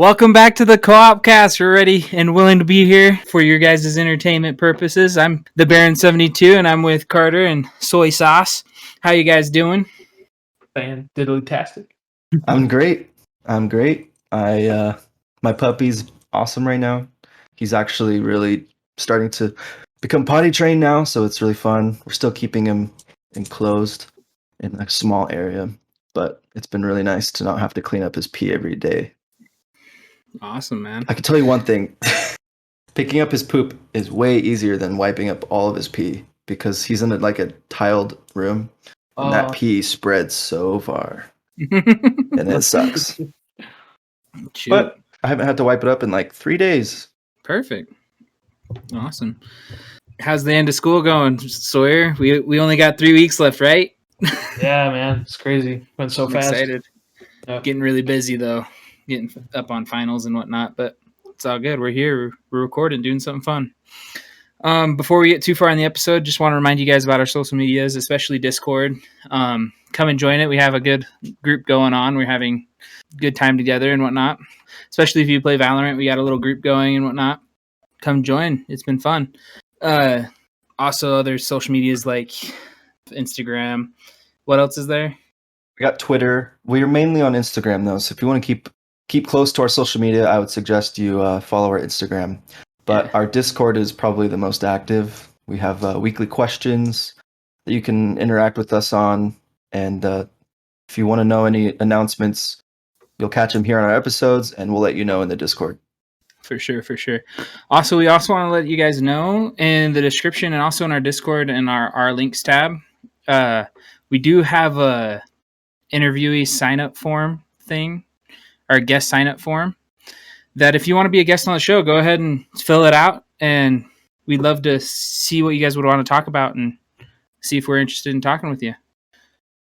Welcome back to the Co-OpCast. We're ready and willing to be here for your guys' entertainment purposes. I'm the Baron72, and I'm with Carter and Soy Sauce. How you guys doing? Fan-diddly-tastic. I'm great. My puppy's awesome right now. He's actually really starting to become potty trained now, so it's really fun. We're still keeping him enclosed in a small area, but it's been really nice to not have to clean up his pee every day. Awesome, man. I can tell you one thing. Picking up his poop is way easier than wiping up all of his pee because he's in a tiled room, and that pee spreads so far. And it sucks. Shoot. But I haven't had to wipe it up in like 3 days. Perfect. Awesome. How's the end of school going, Sawyer? We only got 3 weeks left, right? Yeah, man. It's crazy. Went so I'm fast. excited. Yep. Getting really busy, though. Getting up on finals and whatnot, but it's all good. We're here. We're recording, doing something fun. Before we get too far in the episode, just want to remind you guys about our social medias, especially Discord. Come and join it. We have a good group going on. We're having a good time together and whatnot. Especially if you play Valorant, we got a little group going and whatnot. Come join. It's been fun. Also, other social medias like Instagram. What else is there? We got Twitter. We're mainly on Instagram, though. So if you want to keep close to our social media, I would suggest you follow our Instagram. But our Discord is probably the most active. We have weekly questions that you can interact with us on. And if you want to know any announcements, you'll catch them here on our episodes, and we'll let you know in the Discord. For sure. Also, we also want to let you guys know in the description and also in our Discord and our links tab, we do have a interviewee sign-up form thing, our guest sign-up form, that if you want to be a guest on the show, go ahead and fill it out, and we'd love to see what you guys would want to talk about and see if we're interested in talking with you.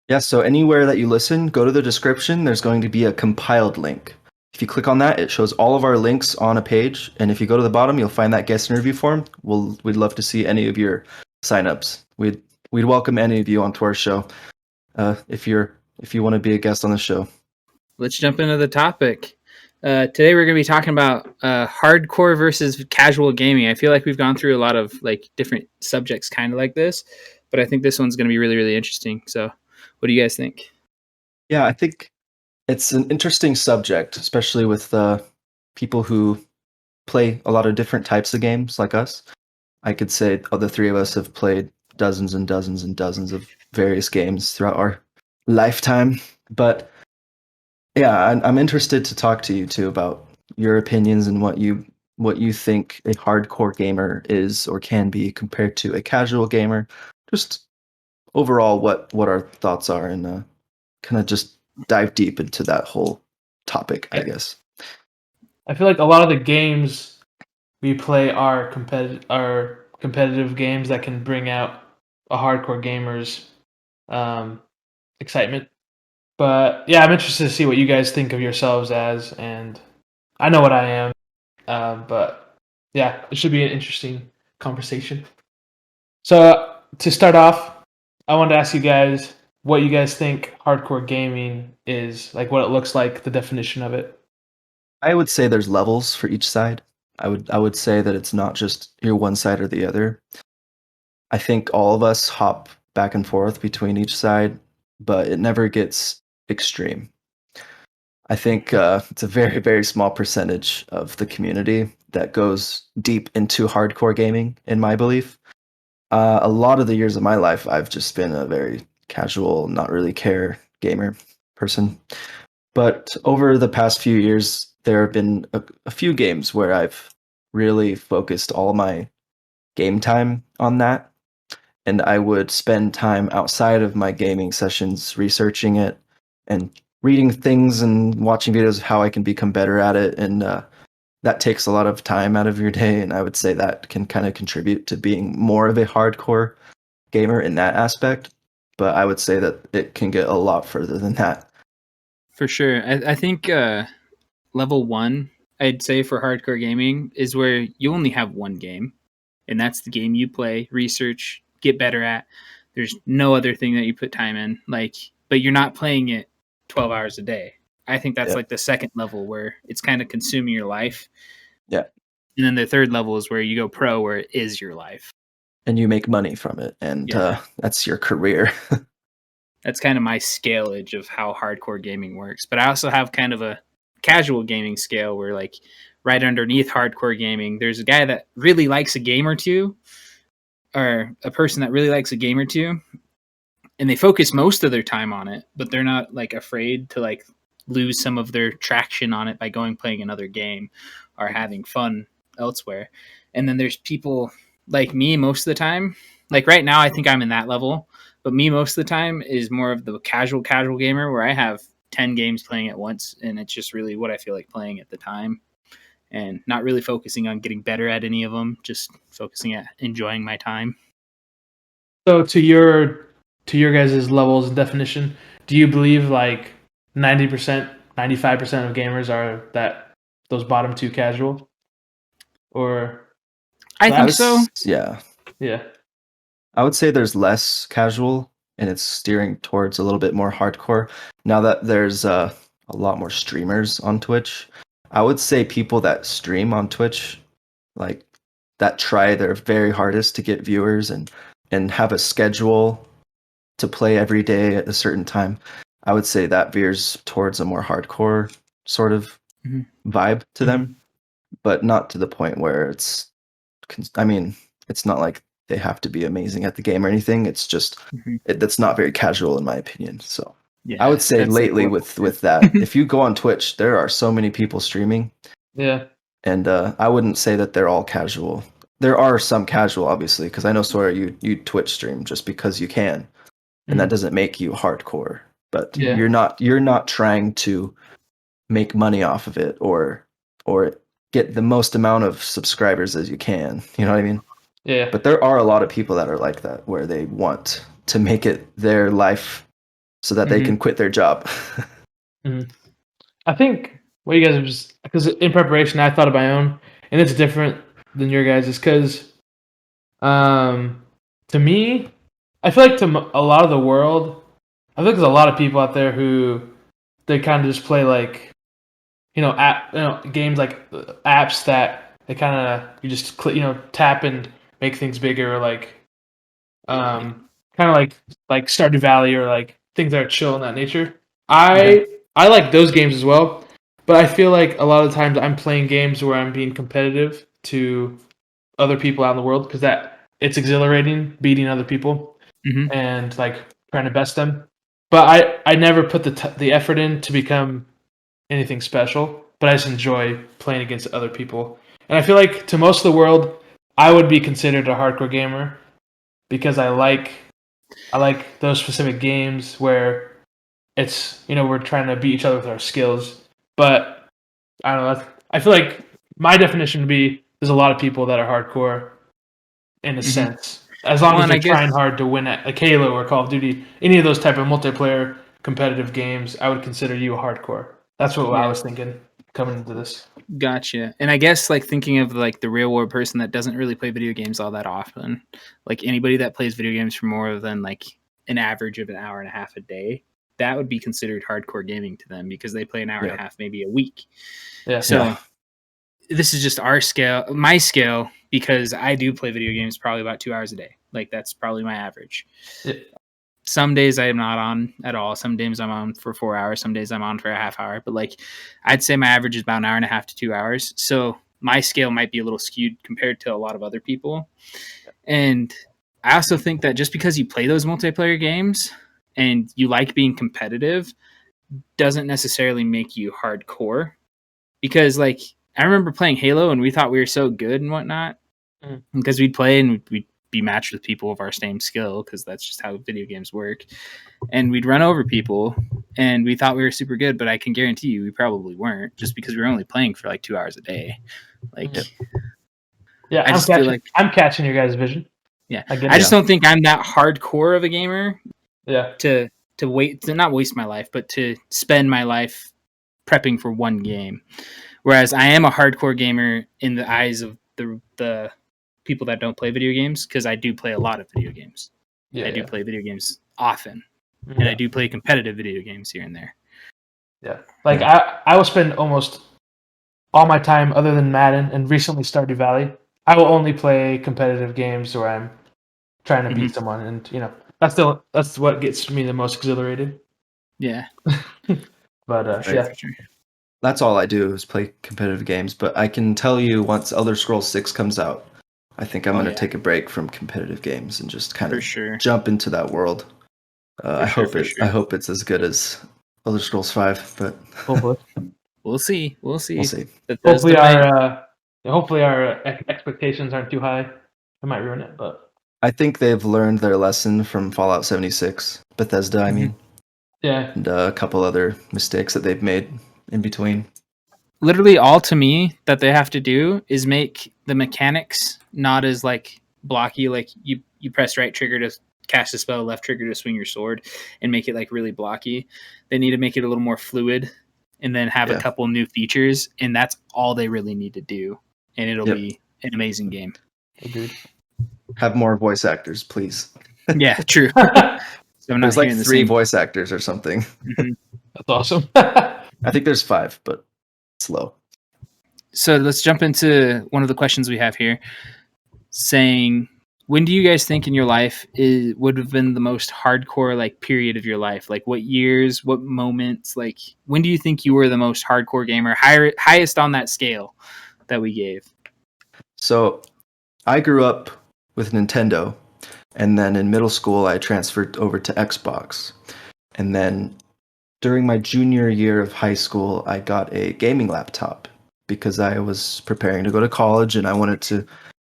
Yeah, so anywhere that you listen, go to the description. There's going to be a compiled link. If you click on that, it shows all of our links on a page, and if you go to the bottom, you'll find that guest interview form. We'd love to see any of your signups. We'd welcome any of you onto our show if you want to be a guest on the show. Let's jump into the topic. Today we're going to be talking about hardcore versus casual gaming. I feel like we've gone through a lot of different subjects kind of like this, but I think this one's going to be really, really interesting. So what do you guys think? Yeah, I think it's an interesting subject, especially with people who play a lot of different types of games like us. I could say the three of us have played dozens and dozens and dozens of various games throughout our lifetime. But yeah, I'm interested to talk to you two about your opinions and what you think a hardcore gamer is or can be compared to a casual gamer. Just overall, what our thoughts are, and kind of just dive deep into that whole topic, I guess. I feel like a lot of the games we play are competitive games that can bring out a hardcore gamer's excitement. But yeah, I'm interested to see what you guys think of yourselves as, and I know what I am. But yeah, it should be an interesting conversation. So to start off, I wanted to ask you guys what you guys think hardcore gaming is, like what it looks like, the definition of it. I would say there's levels for each side. I would say that it's not just you're one side or the other. I think all of us hop back and forth between each side, but it never gets extreme. I think it's a very, very small percentage of the community that goes deep into hardcore gaming, in my belief. A lot of the years of my life, I've just been a very casual, not really care gamer person. But over the past few years, there have been a few games where I've really focused all my game time on that. And I would spend time outside of my gaming sessions researching it and reading things and watching videos of how I can become better at it. And that takes a lot of time out of your day. And I would say that can kind of contribute to being more of a hardcore gamer in that aspect. But I would say that it can get a lot further than that. For sure. I think level 1, I'd say for hardcore gaming, is where you only have one game, and that's the game you play, research, get better at. There's no other thing that you put time in, but you're not playing it 12 hours a day. I think that's Yeah. like the second level where it's kind of consuming your life. Yeah. And then the third level is where you go pro, where it is your life. And you make money from it, and that's your career. That's kind of my scaleage of how hardcore gaming works. But I also have kind of a casual gaming scale where, like, right underneath hardcore gaming, there's a guy that really likes a game or two, or a person that really likes a game or two, and they focus most of their time on it, but they're not like afraid to like lose some of their traction on it by going playing another game or having fun elsewhere. And then there's people like me most of the time. Like right now, I think I'm in that level, but me most of the time is more of the casual gamer where I have 10 games playing at once, and it's just really what I feel like playing at the time, and not really focusing on getting better at any of them, just focusing at enjoying my time. So to your guys' levels and definition, do you believe like 90%, 95% of gamers are those bottom two casual? Or I think so. Yeah. yeah. I would say there's less casual, and it's steering towards a little bit more hardcore. Now that there's a lot more streamers on Twitch, I would say people that stream on Twitch, like that try their very hardest to get viewers and have a schedule to play every day at a certain time, I would say that veers towards a more hardcore sort of vibe to them, but not to the point where it's, I mean, it's not like they have to be amazing at the game or anything. It's just, that's not very casual in my opinion. So Yeah, I would say lately like with that, if you go on Twitch, there are so many people streaming. Yeah. And I wouldn't say that they're all casual. There are some casual, obviously, because I know Sawyer, you Twitch stream just because you can, and that doesn't make you hardcore. But you're not trying to make money off of it or get the most amount of subscribers as you can. You know what I mean? Yeah. But there are a lot of people that are like that, where they want to make it their life so that they can quit their job. I think what you guys have just, because in preparation I thought of my own, and it's different than your guys' because to me, I feel like to a lot of the world, I feel like there's a lot of people out there who they kind of just play like, games like apps that they kind of, you just click, tap and make things bigger, or like kind of like Stardew Valley, or like things that are chill in that nature. I like those games as well, but I feel like a lot of times I'm playing games where I'm being competitive to other people out in the world, because that it's exhilarating beating other people and like trying to best them. But I never put the effort in to become anything special, but I just enjoy playing against other people. And I feel like to most of the world, I would be considered a hardcore gamer because I like those specific games where it's, we're trying to beat each other with our skills. But I don't know. I feel like my definition would be there's a lot of people that are hardcore in a sense, as long as they're trying hard to win at like Halo or Call of Duty, any of those type of multiplayer competitive games. I would consider you a hardcore. That's what I was thinking coming into this. Gotcha. And I guess like thinking of like the real world person that doesn't really play video games all that often, like anybody that plays video games for more than like an average of an hour and a half a day, that would be considered hardcore gaming to them because they play an hour and a half, maybe a week. Yeah. So this is just our scale, my scale, because I do play video games probably about 2 hours a day. Like that's probably my average. Yeah. Some days I am not on at all. Some days I'm on for 4 hours. Some days I'm on for a half hour. But like, I'd say my average is about an hour and a half to 2 hours. So my scale might be a little skewed compared to a lot of other people. And I also think that just because you play those multiplayer games and you like being competitive doesn't necessarily make you hardcore. Because like, I remember playing Halo and we thought we were so good and whatnot because we'd play and we'd be matched with people of our same skill because that's just how video games work. And we'd run over people and we thought we were super good, but I can guarantee you we probably weren't, just because we were only playing for like 2 hours a day. Like, I just feel like I'm catching your guys' vision. Yeah, I just don't think I'm that hardcore of a gamer. Yeah, to not waste my life, but to spend my life prepping for one game. Whereas I am a hardcore gamer in the eyes of the people that don't play video games, because I do play a lot of video games. I do play video games often, and I do play competitive video games here and there. Yeah. Like I will spend almost all my time other than Madden and recently Stardew Valley. I will only play competitive games where I'm trying to beat someone, and that's what gets me the most exhilarated. Yeah. But Right. yeah. For sure. That's all I do is play competitive games. But I can tell you, once Elder Scrolls 6 comes out, I think I'm going to take a break from competitive games and just kind For of sure. jump into that world. I hope it's as good as Elder Scrolls 5, but Hopefully. We'll see. we'll see. Hopefully our expectations aren't too high. It might ruin it, but I think they've learned their lesson from Fallout 76, Bethesda, I mean. Yeah. And a couple other mistakes that they've made in between. Literally all to me that they have to do is make the mechanics not as like blocky, like you press right trigger to cast a spell, left trigger to swing your sword, and make it like really blocky. They need to make it a little more fluid and then have a couple new features, and that's all they really need to do, and it'll be an amazing game. Agreed. Have more voice actors, please. Yeah, true. So there's like 3 voice actors or something. Mm-hmm. That's awesome. I think there's 5, but it's low. So let's jump into one of the questions we have here, saying, when do you guys think in your life would have been the most hardcore like period of your life? Like what years, what moments, like when do you think you were the most hardcore gamer, highest on that scale that we gave? So I grew up with Nintendo, and then in middle school I transferred over to Xbox. And then during my junior year of high school, I got a gaming laptop because I was preparing to go to college and I wanted to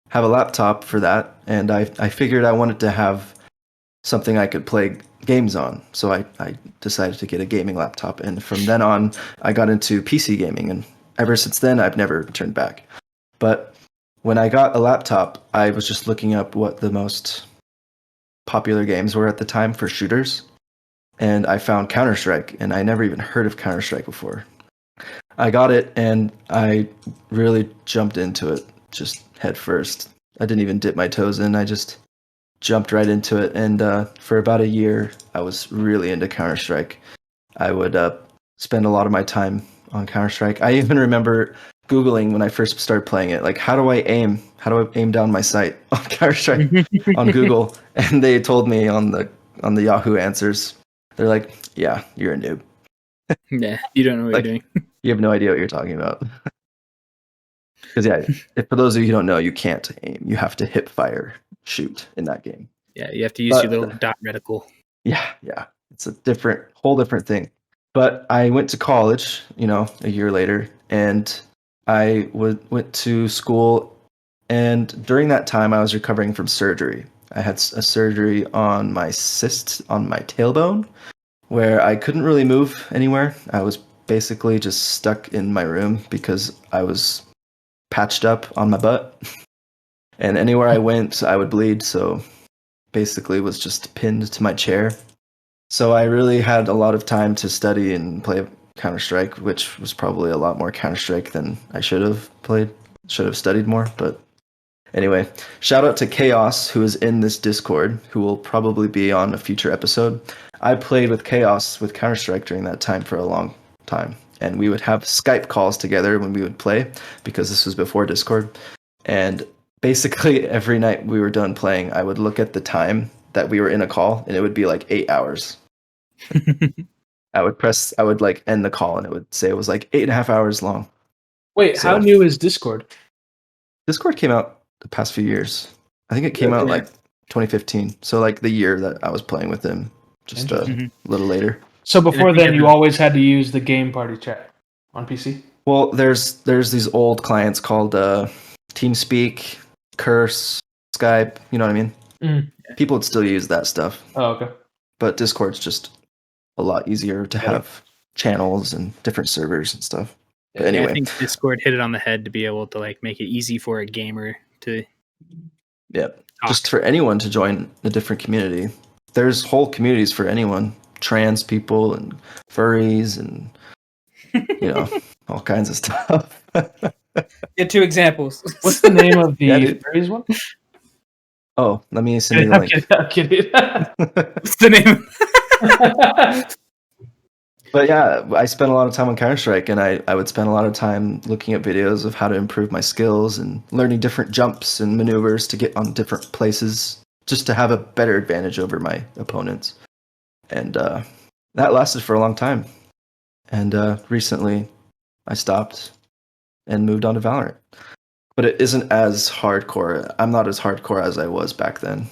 have a laptop for that. And I figured I wanted to have something I could play games on. So I decided to get a gaming laptop. And from then on, I got into PC gaming. And ever since then, I've never turned back. But when I got a laptop, I was just looking up what the most popular games were at the time for shooters. And I found Counter-Strike, and I never even heard of Counter-Strike before. I got it, and I really jumped into it just head first. I didn't even dip my toes in. I just jumped right into it, and for about a year, I was really into Counter-Strike. I would spend a lot of my time on Counter-Strike. I even remember Googling when I first started playing it, like, how do I aim? How do I aim down my sight on Counter-Strike on Google? And they told me on the Yahoo answers, they're like, yeah, you're a noob. Yeah, you don't know what like, you're doing. You have no idea what you're talking about. Because for those of you who don't know, you can't aim. You have to hip fire shoot in that game. Yeah, you have to use your little dot reticle. Yeah. It's a whole different thing. But I went to college, a year later, and I went to school, and during that time I was recovering from surgery. I had a surgery on my cyst on my tailbone, where I couldn't really move anywhere. I was basically just stuck in my room because I was patched up on my butt. And anywhere I went, I would bleed, so basically was just pinned to my chair. So I really had a lot of time to study and play Counter-Strike, which was probably a lot more Counter-Strike than I should have played. Should have studied more, but anyway, shout out to Chaos, who is in this Discord, who will probably be on a future episode. I played with Chaos with Counter-Strike during that time for a long time, and we would have Skype calls together when we would play, because this was before Discord. And basically every night we were done playing, I would look at the time that we were in a call, and it would be like 8 hours. I would like end the call, and it would say it was like 8.5 hours long. Wait, how new is Discord? Discord came out the past few years. I think it came out like 2015. So like the year that I was playing with him, just a little later. So before then, you always had to use the game party chat on PC? Well, there's these old clients called TeamSpeak, Curse, Skype, you know what I mean? Mm. People would still use that stuff. Oh, okay. But Discord's just a lot easier to have channels and different servers and stuff. But anyway, I think Discord hit it on the head to be able to like make it easy for a gamer to just for anyone to join a different community. There's whole communities for anyone, trans people and furries and all kinds of stuff. Get 2 examples. What's the name of the furries one? Oh, let me send you the link. I'm kidding. What's the name? But yeah, I spent a lot of time on Counter-Strike, and I would spend a lot of time looking at videos of how to improve my skills and learning different jumps and maneuvers to get on different places, just to have a better advantage over my opponents. And that lasted for a long time. And recently, I stopped and moved on to Valorant. But it isn't as hardcore. I'm not as hardcore as I was back then.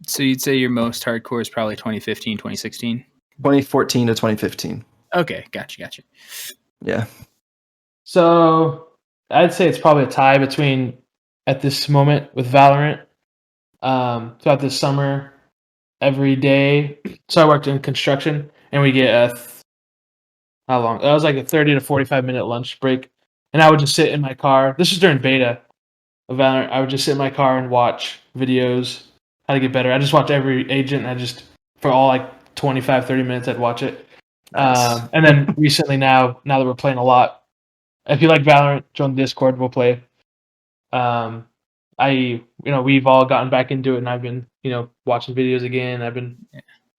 So you'd say your most hardcore is probably 2015, 2016? 2014 to 2015. Okay, gotcha. Yeah. So I'd say it's probably a tie between at this moment with Valorant. Throughout this summer, every day. So I worked in construction, and we get how long? That was like a 30 to 45-minute lunch break, and I would just sit in my car. This is during beta of Valorant. I would just sit in my car and watch videos how to get better. I just watch every agent. And I just for all like 25, 30 minutes, I'd watch it. Nice. And then recently, now that we're playing a lot, if you like Valorant, join the Discord. We'll play. We've all gotten back into it, and I've been, watching videos again. I've been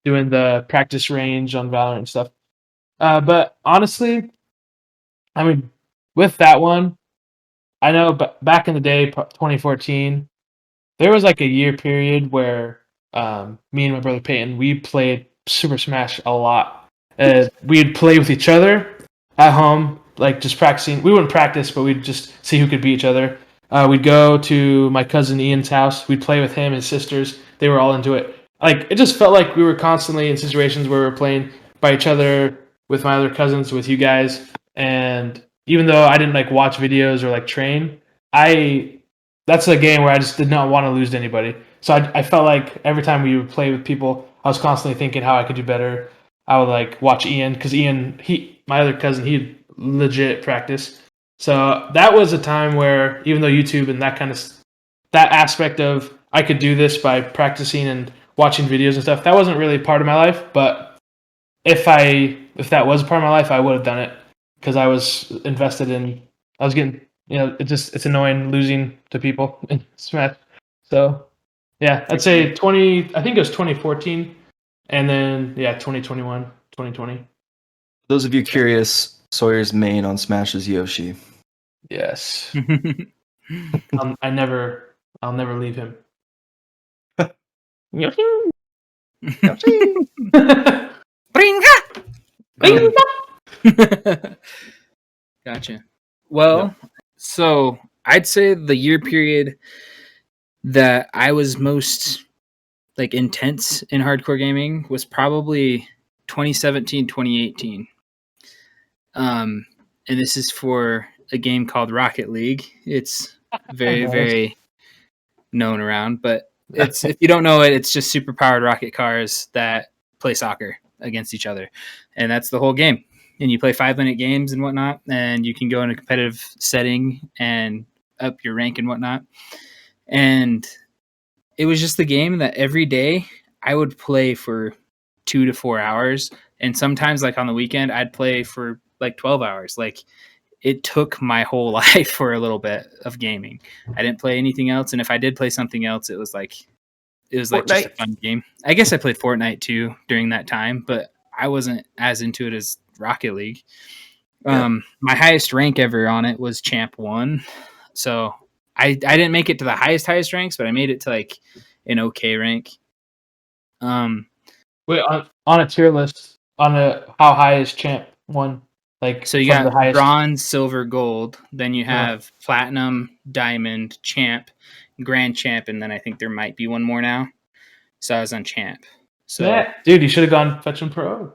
doing the practice range on Valorant and stuff. But honestly, I mean, with that one, I know back in the day, 2014, there was like a year period where me and my brother Peyton, we played Super Smash a lot. We'd play with each other at home, like just practicing. We wouldn't practice, but we'd just see who could beat each other. We'd go to my cousin Ian's house. We'd play with him and his sisters. They were all into it. Like, it just felt like we were constantly in situations where we were playing by each other with my other cousins, with you guys. And even though I didn't like watch videos or like train, that's a game where I just did not want to lose to anybody. So I felt like every time we would play with people, I was constantly thinking how I could do better. I would like watch Ian, because Ian, my other cousin, he legit practice. So that was a time where, even though YouTube and that aspect of I could do this by practicing and watching videos and stuff, that wasn't really part of my life. But if that was a part of my life, I would have done it, because I was invested in. I was getting, it's annoying losing to people in Smash. So yeah, I'd say 20. I think it was 2014, and then 2021, 2020. Those of you curious, Sawyer's main on Smash is Yoshi. Yes. I'll never leave him. Yoshi. Yoshi. Gotcha. Well, so I'd say the year period that I was most like intense in hardcore gaming was probably 2017, 2018. And this is for a game called Rocket League. It's very, very known around, but it's if you don't know it, it's just super powered rocket cars that play soccer against each other. And that's the whole game. And you play 5-minute games and whatnot, and you can go in a competitive setting and up your rank and whatnot. And it was just the game that every day I would play for 2 to 4 hours. And sometimes, like on the weekend, I'd play for like 12 hours. Like, it took my whole life for a little bit of gaming. I didn't play anything else. And if I did play something else, it was like just a fun game. I guess I played Fortnite too during that time, but I wasn't as into it as Rocket League. My highest rank ever on it was Champ 1. So I didn't make it to the highest ranks, but I made it to like an okay rank. Wait, on a tier list, how high is Champ 1? Like, so you got the highest... bronze, silver, gold. Then you have platinum, diamond, champ, grand champ, and then I think there might be one more now. So I was on champ. So yeah, dude, you should have gone fetching pro.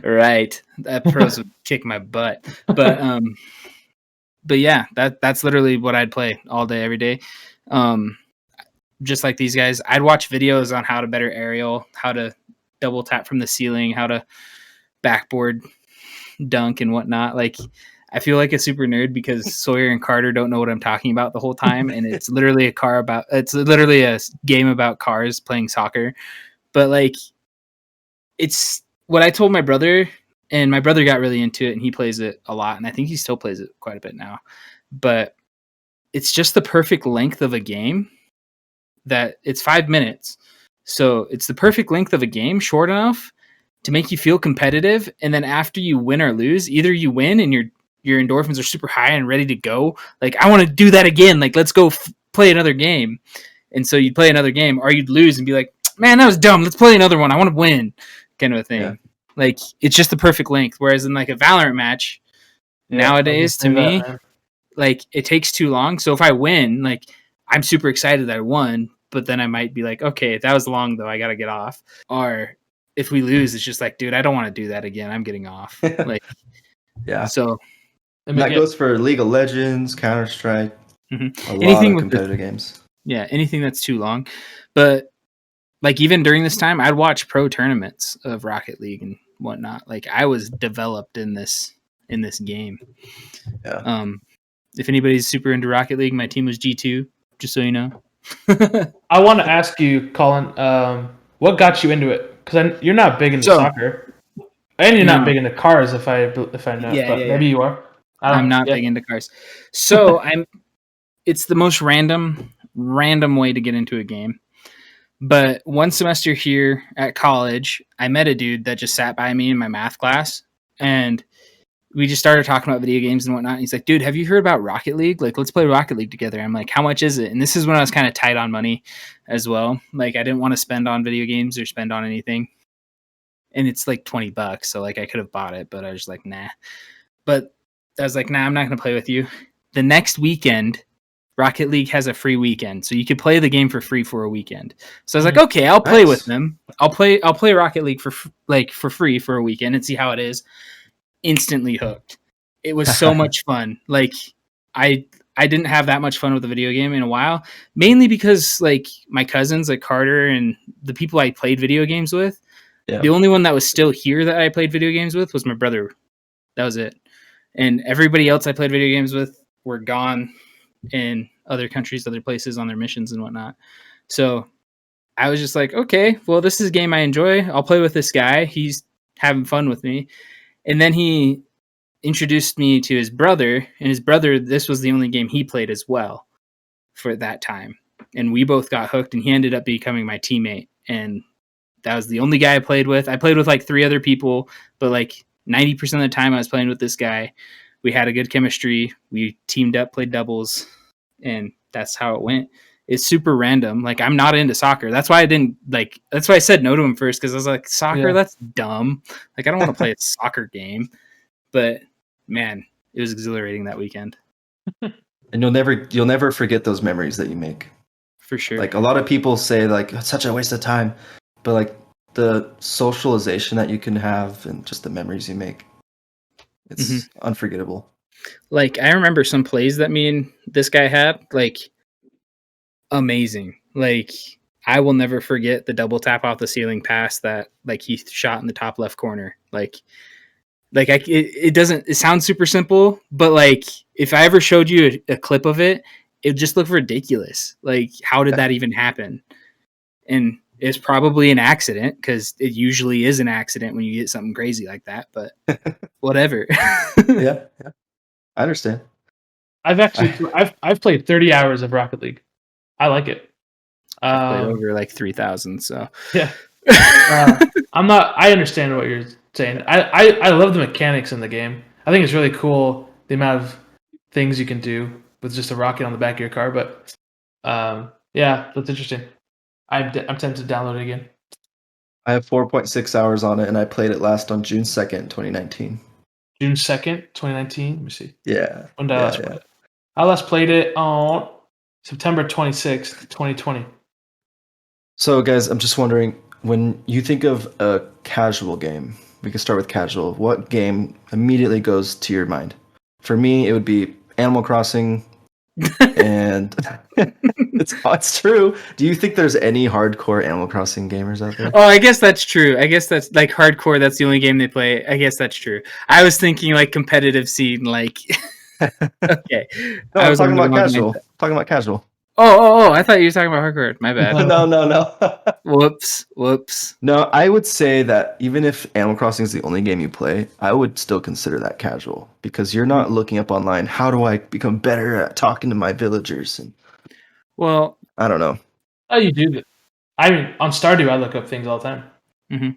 Right, that pros would kick my butt. But yeah, that's literally what I'd play all day, every day. Just like these guys, I'd watch videos on how to better aerial, how to double tap from the ceiling, how to backboard dunk and whatnot. Like, I feel like a super nerd because Sawyer and Carter don't know what I'm talking about the whole time, and it's literally a game about cars playing soccer. But like, it's what I told my brother, and my brother got really into it, and he plays it a lot, and I think he still plays it quite a bit now. But it's just the perfect length of a game. That it's 5 minutes, so it's the perfect length of a game, short enough to make you feel competitive. And then after you win or lose, either you win and your endorphins are super high and ready to go. Like, I want to do that again. Like, let's go play another game. And so you'd play another game, or you'd lose and be like, man, that was dumb. Let's play another one. I want to win, kind of a thing. Yeah. Like, it's just the perfect length. Whereas in like a Valorant match nowadays, to me, like, it takes too long. So if I win, like, I'm super excited that I won, but then I might be like, okay, that was long though. I got to get off. Or if we lose, it's just like, dude, I don't want to do that again. I'm getting off. Like, Yeah. so And that goes for League of Legends, Counter-Strike, a lot of competitive games. Yeah, anything that's too long. But like, even during this time, I'd watch pro tournaments of Rocket League and whatnot. Like, I was developed in this game. Yeah. If anybody's super into Rocket League, my team was G2, just so you know. I want to ask you, Colin, what got you into it? Because you're not big into soccer, and you're not big into cars, if I know. Yeah, but maybe you are. I'm not big into cars, so it's the most random way to get into a game. But one semester here at college, I met a dude that just sat by me in my math class, and we just started talking about video games and whatnot. And he's like, dude, have you heard about Rocket League? Like, let's play Rocket League together. I'm like, how much is it? And this is when I was kind of tight on money as well. Like, I didn't want to spend on video games or spend on anything. And it's like $20. So like, I could have bought it, but I was like, nah. But I was like, nah, I'm not going to play with you. The next weekend, Rocket League has a free weekend. So you could play the game for free for a weekend. So I was like, okay, I'll play with them. I'll play Rocket League for free for a weekend and see how it is. Instantly hooked. It was so much fun. Like, I didn't have that much fun with the video game in a while, mainly because like my cousins, like Carter, and the people I played video games with, the only one that was still here that I played video games with was my brother. That was it. And everybody else I played video games with were gone in other countries, other places on their missions and whatnot. So I was just like, okay, well, this is a game I enjoy. I'll play with this guy. He's having fun with me. And then he introduced me to his brother, and his brother, this was the only game he played as well for that time. And we both got hooked, and he ended up becoming my teammate. And that was the only guy I played with. I played with like 3 other people, but like 90% of the time I was playing with this guy. We had a good chemistry. We teamed up, played doubles, and that's how it went. It's super random. Like, I'm not into soccer. That's why I said no to him first, because I was like, soccer, that's dumb. Like, I don't want to play a soccer game. But man, it was exhilarating that weekend. And you'll never forget those memories that you make. For sure. Like, a lot of people say like, it's such a waste of time, but like the socialization that you can have and just the memories you make, it's unforgettable. Like, I remember some plays that me and this guy had, like, amazing. Like, I will never forget the double tap off the ceiling pass that like he shot in the top left corner. It sounds super simple, but like, if I ever showed you a clip of it, it would just look ridiculous. Like, how did that even happen? And it's probably an accident, because it usually is an accident when you get something crazy like that, but whatever. yeah, I understand. I've played 30 hours of Rocket League. I like it. I've played over like 3,000, so yeah. I understand what you're saying. I love the mechanics in the game. I think it's really cool the amount of things you can do with just a rocket on the back of your car. But yeah, that's interesting. I'm tempted to download it again. I have 4.6 hours on it, and I played it last on June 2nd, 2019. June 2nd, 2019? Let me see. Yeah. When did I last play it? I last played it on September 26th, 2020. So, guys, I'm just wondering, when you think of a casual game, we can start with casual, what game immediately goes to your mind? For me, it would be Animal Crossing, and it's true. Do you think there's any hardcore Animal Crossing gamers out there? Oh, I guess that's true. I guess that's like hardcore. That's the only game they play. I guess that's true. I was thinking like competitive scene, like okay. No, I was talking about casual. Talking about casual. Oh! I thought you were talking about hardcore. My bad. No. Whoops. No, I would say that even if Animal Crossing is the only game you play, I would still consider that casual, because you're not looking up online, how do I become better at talking to my villagers? And well, I don't know. Oh, you do. I mean, on Stardew, I look up things all the time. Mm-hmm.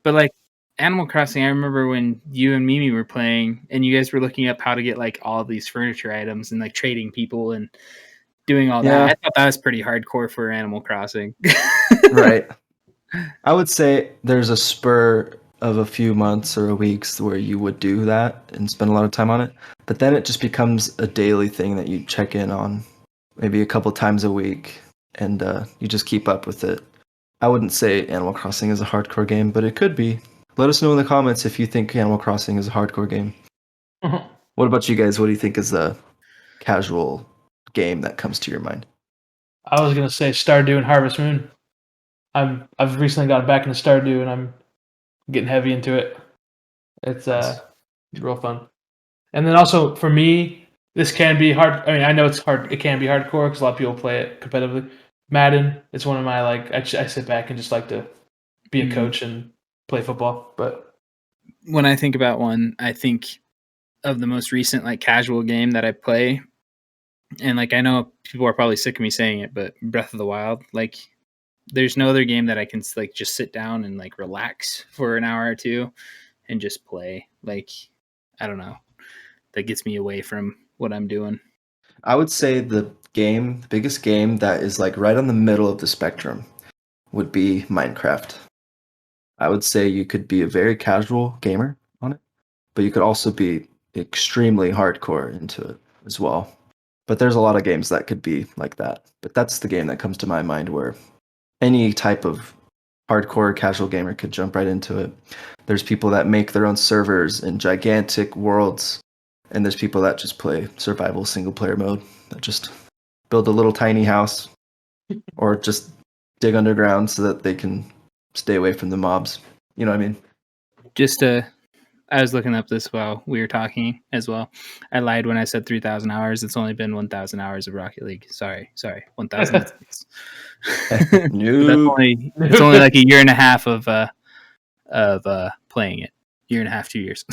But like, Animal Crossing, I remember when you and Mimi were playing and you guys were looking up how to get like all these furniture items and like trading people and doing all that. I thought that was pretty hardcore for Animal Crossing. Right. I would say there's a spur of a few months or weeks where you would do that and spend a lot of time on it. But then it just becomes a daily thing that you check in on maybe a couple times a week and you just keep up with it. I wouldn't say Animal Crossing is a hardcore game, but it could be. Let us know in the comments if you think Animal Crossing is a hardcore game. What about you guys? What do you think is a casual game that comes to your mind? I was gonna say Stardew and Harvest Moon. I've recently gotten back into Stardew and I'm getting heavy into it. It's real fun. And then also for me, this can be hard. I mean, I know it's hard. It can be hardcore because a lot of people play it competitively. Madden, it's one of my like. I sit back and just like to be a coach and play football. But when I think about one, I think of the most recent like casual game that I play, and like I know people are probably sick of me saying it, but Breath of the Wild, like there's no other game that I can like just sit down and like relax for an hour or two and just play. Like I don't know, that gets me away from what I'm doing. I would say the biggest game that is like right on the middle of the spectrum would be Minecraft. I would say you could be a very casual gamer on it, but you could also be extremely hardcore into it as well. But there's a lot of games that could be like that. But that's the game that comes to my mind where any type of hardcore casual gamer could jump right into it. There's people that make their own servers in gigantic worlds, and there's people that just play survival single player mode, that just build a little tiny house or just dig underground so that they can stay away from the mobs. You know what I mean? I was looking up this while we were talking as well. I lied when I said 3,000 hours. It's only been 1,000 hours of Rocket League. Sorry, 1,000. It's only like a year and a half of playing it. Year and a half, 2 years.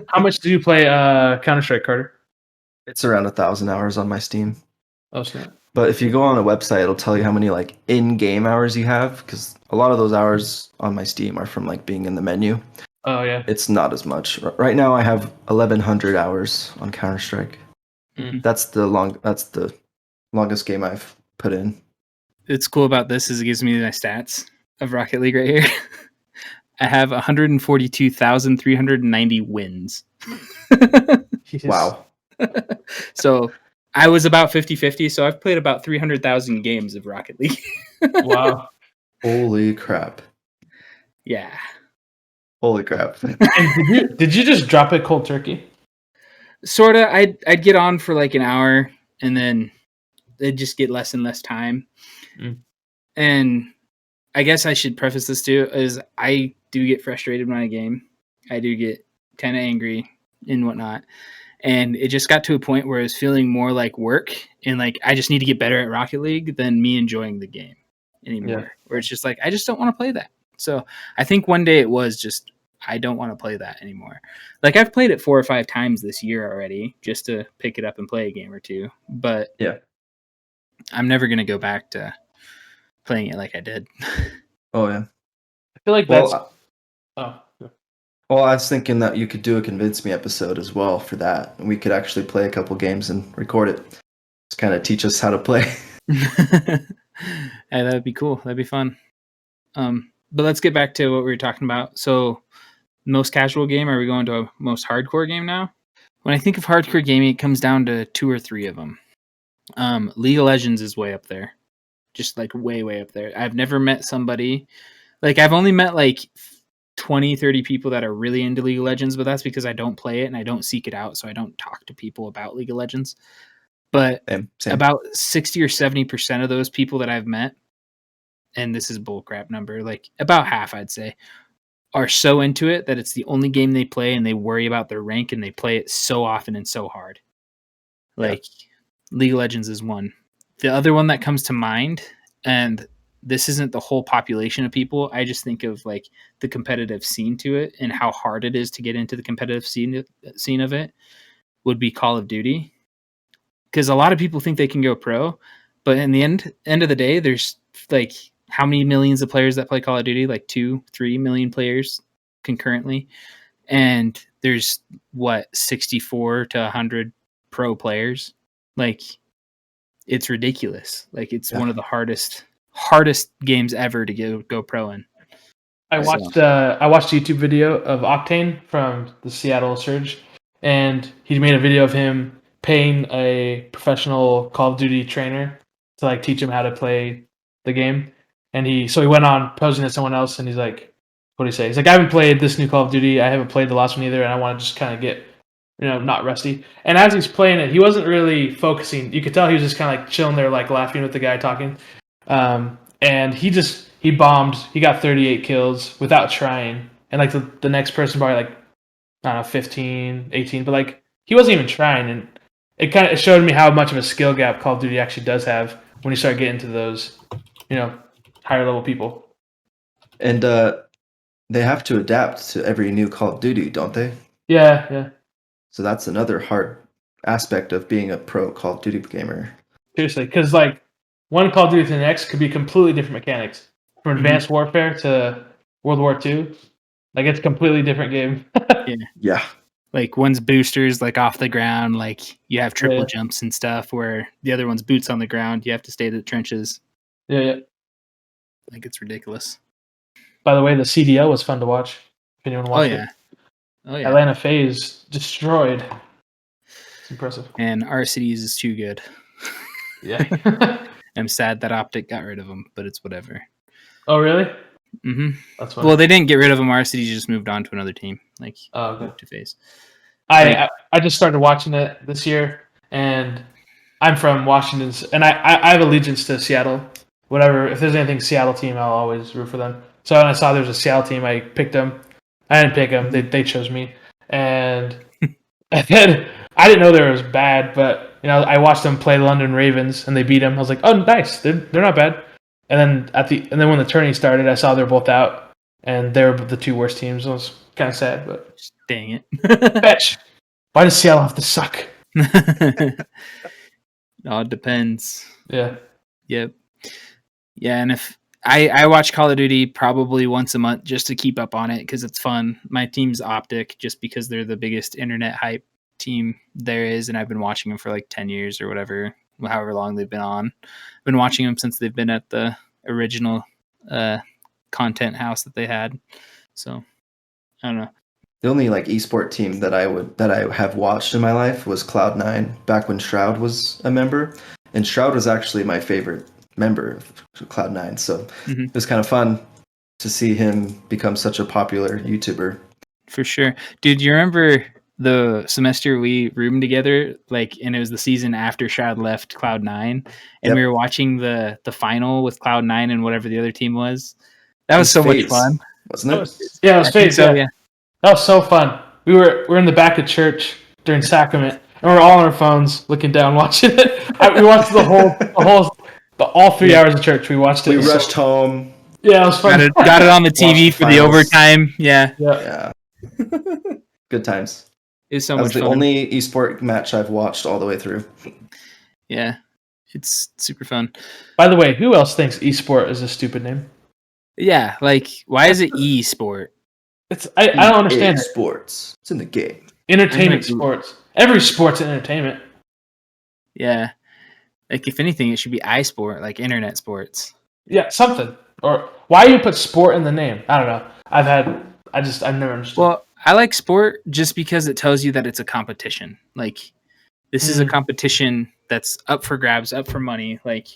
How much do you play Counter-Strike, Carter? It's around 1,000 hours on my Steam. Oh, snap. But if you go on a website, it'll tell you how many like in-game hours you have, because a lot of those hours on my Steam are from like being in the menu. Oh yeah. It's not as much. Right now I have 1,100 hours on Counter-Strike. Mm-hmm. That's the longest game I've put in. It's cool about this is it gives me my stats of Rocket League right here. I have 142,390 wins. Wow. So I was about 50-50, so I've played about 300,000 games of Rocket League. Wow. Holy crap. Yeah. Holy crap. And did you just drop it cold turkey? Sorta. I'd get on for like an hour and then it'd just get less and less time. And I guess I should preface this too, is I do get frustrated when I game. I do get kind of angry and whatnot. And it just got to a point where it was feeling more like work and like I just need to get better at Rocket League than me enjoying the game anymore. Yeah. Where it's just like I just don't want to play that. So I think one day it was just I don't want to play that anymore. Like I've played it 4 or 5 times this year already just to pick it up and play a game or two. But yeah, I'm never going to go back to playing it like I did. Oh, yeah. I feel like that's... Well, I was thinking that you could do a Convince Me episode as well for that. And we could actually play a couple games and record it. Just kind of teach us how to play. Hey, that would be cool. That'd be fun. But let's get back to what we were talking about. So most casual game, are we going to a most hardcore game now? When I think of hardcore gaming, it comes down to 2 or 3 of them. League of Legends is way up there. Just like way, way up there. I've never met somebody... Like I've only met like 20, 30 people that are really into League of Legends, but that's because I don't play it and I don't seek it out, so I don't talk to people about League of Legends. But Same. About 60 or 70% of those people that I've met, and this is a bullcrap number, like about half I'd say, are so into it that it's the only game they play and they worry about their rank and they play it so often and so hard. Like League of Legends is one. The other one that comes to mind, and this isn't the whole population of people. I just think of like the competitive scene to it and how hard it is to get into the competitive scene of it would be Call of Duty. Because a lot of people think they can go pro, but in the end of the day, there's like how many millions of players that play Call of Duty? Like 2-3 million players concurrently, and there's 64 to 100 pro players. Like, it's ridiculous. Like, it's one of the hardest games ever to go pro in. I watched a YouTube video of Octane from the Seattle Surge, and he made a video of him paying a professional Call of Duty trainer to like teach him how to play the game. And he went on posing as someone else, and he's like, what do you say? He's like, I haven't played this new Call of Duty. I haven't played the last one either, and I want to just kind of get, not rusty. And as he's playing it, he wasn't really focusing. You could tell he was just kind of like chilling there, like laughing with the guy talking. And he bombed. He got 38 kills without trying. And like the next person probably like, I don't know, 15, 18, but like he wasn't even trying. And it showed me how much of a skill gap Call of Duty actually does have when you start getting to those, higher level people. And they have to adapt to every new Call of Duty, don't they? Yeah. So that's another hard aspect of being a pro Call of Duty gamer. Seriously, because like one Call of Duty to the next could be completely different mechanics. From Advanced Warfare to World War II, like it's a completely different game. Yeah. Like one's boosters, like off the ground, like you have triple jumps and stuff, where the other one's boots on the ground. You have to stay in the trenches. Yeah. Like, it's ridiculous. By the way, the CDL was fun to watch. If anyone watched it. Oh yeah. Atlanta FaZe destroyed. It's impressive. And our cities is too good. Yeah. I'm sad that Optic got rid of them, but it's whatever. Oh really? Mm-hmm. That's funny. Well, they didn't get rid of them. Our cities just moved on to another team. Like, to FaZe. I just started watching it this year, and I'm from Washington, and I have allegiance to Seattle. Whatever, if there's anything Seattle team, I'll always root for them. So when I saw there was a Seattle team, I picked them. I didn't pick them; they chose me, and then I didn't know they were as bad. But I watched them play the London Ravens, and they beat them. I was like, oh, nice, they're not bad. And then when the tourney started, I saw they're both out, and they were the two worst teams. I was kind of sad, but dang it, bitch! Why does Seattle have to suck? It all depends. Yeah. Yep. Yeah, and if I watch Call of Duty probably once a month just to keep up on it because it's fun. My team's Optic just because they're the biggest internet hype team there is, and I've been watching them for like 10 years or whatever, however long they've been on. I've been watching them since they've been at the original content house that they had. So I don't know. The only like esport team that I have watched in my life was Cloud9 back when Shroud was a member, and Shroud was actually my favorite member of Cloud9. So it was kind of fun to see him become such a popular YouTuber. For sure, dude. You remember the semester we roomed together, like, and it was the season after Shroud left Cloud9, and we were watching the final with Cloud9 and whatever the other team was. That was so much fun, wasn't it? It was FaZe. So, yeah. That was so fun. We were in the back of church during sacrament, and we were all on our phones looking down watching it. We watched all 3 hours of church. We watched it. We rushed home. Yeah, it was fun. Got it on the TV for the overtime. Yeah. Good times. It was so that much was the fun. only esport match I've watched all the way through. Yeah, it's super fun. By the way, who else thinks esport is a stupid name? Yeah, like, why is it e-sport? I don't understand it. Sports. It's in the game. Entertainment sports. Every sport's entertainment. Yeah. Like, if anything, it should be iSport, like internet sports. Yeah, something. Or why you put sport in the name? I don't know. I've never understood. Well, I like sport just because it tells you that it's a competition. Like, this is a competition that's up for grabs, up for money. Like,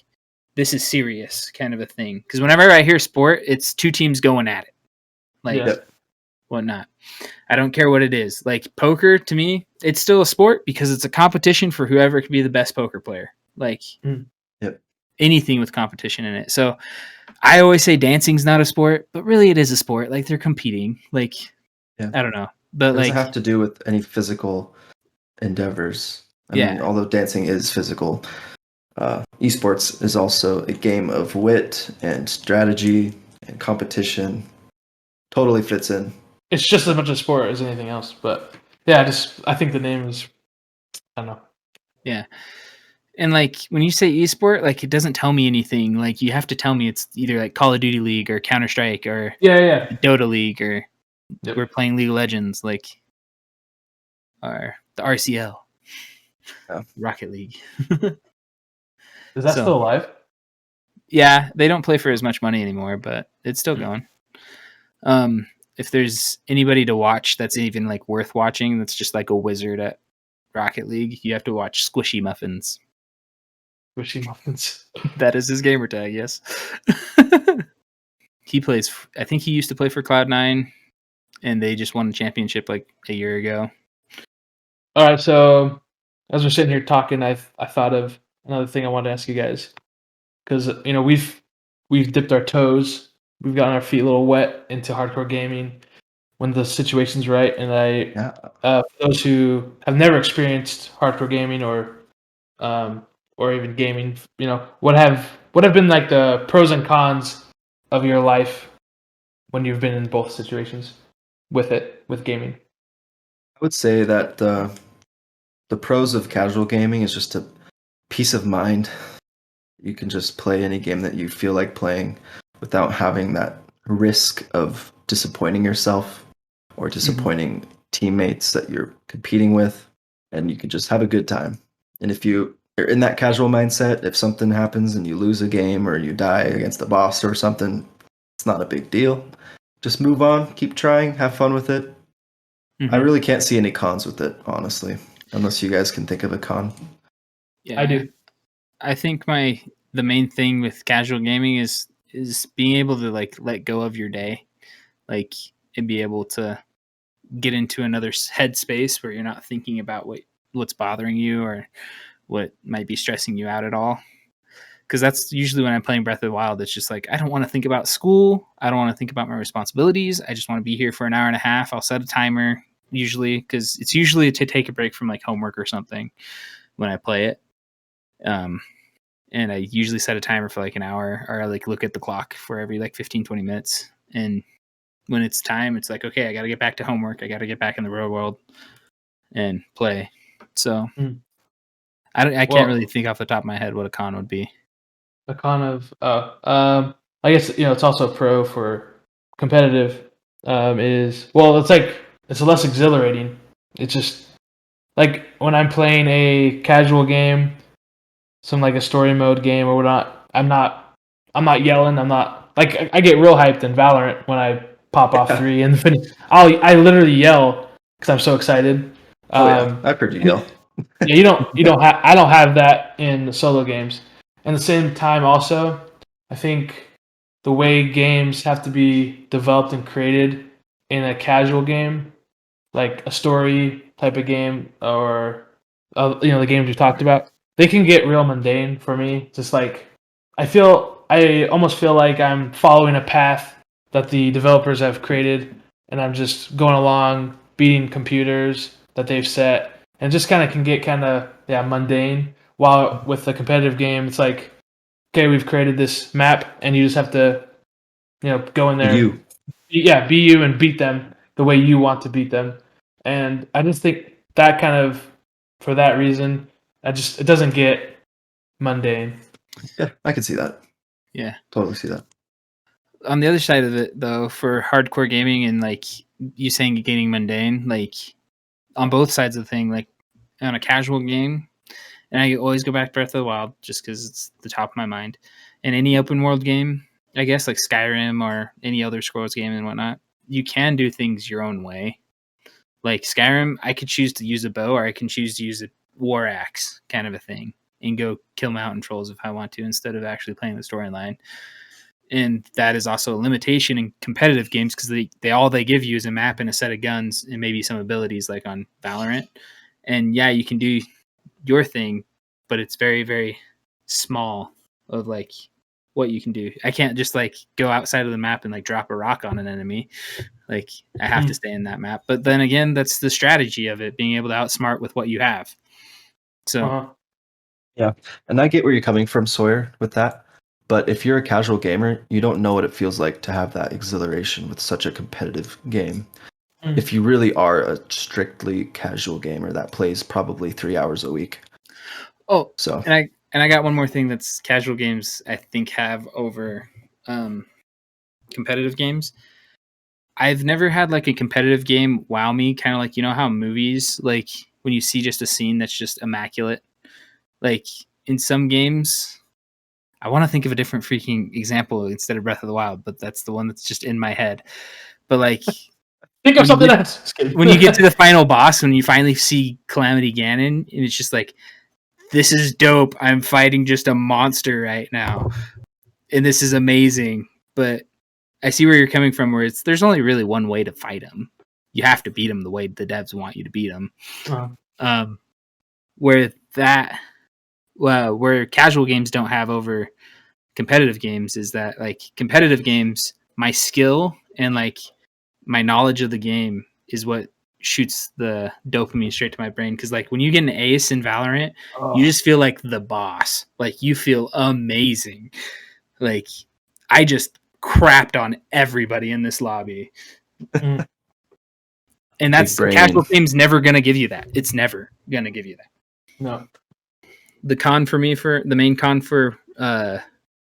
this is serious kind of a thing. Because whenever I hear sport, it's two teams going at it. Like, whatnot. I don't care what it is. Like, poker, to me, it's still a sport because it's a competition for whoever can be the best poker player. Like, anything with competition in it. So I always say dancing's not a sport, but really it is a sport. Like, they're competing. Like, I don't know. But it doesn't have to do with any physical endeavors. I mean, although dancing is physical, esports is also a game of wit and strategy and competition. Totally fits in. It's just as much a sport as anything else. But yeah, I think the name is, I don't know. Yeah. And like, when you say esport, like, it doesn't tell me anything. Like, you have to tell me it's either like Call of Duty League or Counter-Strike or Dota League or Yep. We're playing League of Legends, like the RCL, Rocket League. Is that still alive? Yeah, they don't play for as much money anymore, but it's still going. If there's anybody to watch that's even like worth watching, that's just like a wizard at Rocket League, you have to watch Squishy Muffins. Squishy Muffins. That is his gamer tag, yes. He plays, I think he used to play for Cloud9, and they just won a championship like a year ago. All right, so as we're sitting here talking, I thought of another thing I wanted to ask you guys, because we've dipped our toes, we've gotten our feet a little wet into hardcore gaming when the situation's right, and for those who have never experienced hardcore gaming or even gaming, what have been like the pros and cons of your life when you've been in both situations with gaming? I would say that the pros of casual gaming is just a peace of mind. You can just play any game that you feel like playing without having that risk of disappointing yourself or disappointing teammates that you're competing with, and you can just have a good time. And if you're in that casual mindset, if something happens and you lose a game or you die against a boss or something, it's not a big deal. Just move on, keep trying, have fun with it. I really can't see any cons with it, honestly, unless you guys can think of a con. Yeah, I do. I think the main thing with casual gaming is being able to like let go of your day, like, and be able to get into another headspace where you're not thinking about what's bothering you or what might be stressing you out at all. Because that's usually when I'm playing Breath of the Wild. It's just like, I don't want to think about school. I don't want to think about my responsibilities. I just want to be here for an hour and a half. I'll set a timer usually, because it's usually to take a break from like homework or something when I play it. And I usually set a timer for like an hour, or I like look at the clock for every like 15, 20 minutes. And when it's time, it's like, okay, I got to get back to homework. I got to get back in the real world and play. So I can't really think off the top of my head what a con would be. A con of I guess it's also a pro for competitive. Is it's like it's less exhilarating. It's just like when I'm playing a casual game, some like a story mode game or whatnot. I'm not yelling. I'm not like I get real hyped in Valorant when I pop off 3 and finish. I literally yell because I'm so excited. I've heard you yell. Yeah, you don't have I don't have that in solo games. And at the same time, also, I think the way games have to be developed and created in a casual game, like a story type of game, or the games we talked about, they can get real mundane for me. Just like I almost feel like I'm following a path that the developers have created, and I'm just going along beating computers that they've set, and just kind of can get mundane. While with the competitive game, it's like, okay, we've created this map, and you just have to go in there, be you and beat them the way you want to beat them. And I just think that for that reason, it doesn't get mundane. Yeah, I can see that. Yeah. Totally see that. On the other side of it, though, for hardcore gaming and like you saying getting mundane, like on both sides of the thing, like on a casual game, and I always go back to Breath of the Wild just because it's the top of my mind. And any open world game, I guess like Skyrim or any other Scrolls game and whatnot, you can do things your own way. Like Skyrim, I could choose to use a bow or I can choose to use a war axe kind of a thing and go kill mountain trolls if I want to instead of actually playing the storyline. And that is also a limitation in competitive games because they all they give you is a map and a set of guns and maybe some abilities like on Valorant. And yeah, you can do your thing, but it's very, very small of like what you can do. I can't just like go outside of the map and like drop a rock on an enemy. Like I have to stay in that map. But then again, that's the strategy of it, being able to outsmart with what you have. So yeah, and I get where you're coming from, Sawyer, with that. But if you're a casual gamer, you don't know what it feels like to have that exhilaration with such a competitive game. If you really are a strictly casual gamer that plays probably 3 hours a week. Oh, so and I got one more thing that's casual games I think have over competitive games. I've never had like a competitive game wow me, kind of like, you know how movies, like when you see just a scene that's just immaculate, like in some games, I want to think of a different freaking example instead of Breath of the Wild, but that's the one that's just in my head. But like Think of when you something get, else. Just kidding. when you get to the final boss, when you finally see Calamity Ganon, and it's just like, this is dope. I'm fighting just a monster right now, and this is amazing. But I see where you're coming from, where there's only really one way to fight him. You have to beat him the way the devs want you to beat him. Where casual games don't have over competitive games is that like competitive games, my skill and like my knowledge of the game is what shoots the dopamine straight to my brain. Because like when you get an ace in Valorant, you just feel like the boss. Like you feel amazing. Like I just crapped on everybody in this lobby. And that's casual games never gonna give you that. It's never gonna give you that. No. The main con for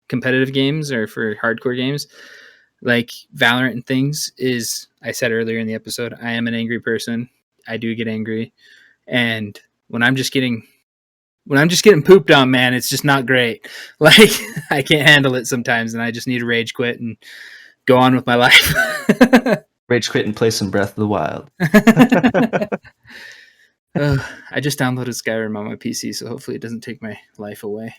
competitive games or for hardcore games like Valorant and things is, I said earlier in the episode, I am an angry person. I do get angry, and when I'm just getting pooped on, man, it's just not great. Like I can't handle it sometimes, and I just need to rage quit and go on with my life. Rage quit and play some Breath of the Wild. I just downloaded Skyrim on my PC, so hopefully it doesn't take my life away.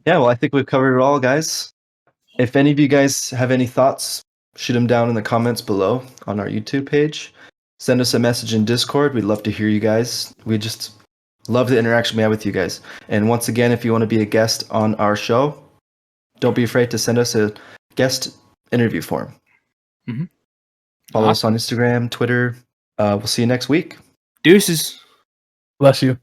Yeah, well, I think we've covered it all, guys. If any of you guys have any thoughts, shoot them down in the comments below on our YouTube page. Send us a message in Discord. We'd love to hear you guys. We just love the interaction we have with you guys. And once again, if you want to be a guest on our show, don't be afraid to send us a guest interview form. Mm-hmm. Follow us on Instagram, Twitter. We'll see you next week. Deuces. Bless you.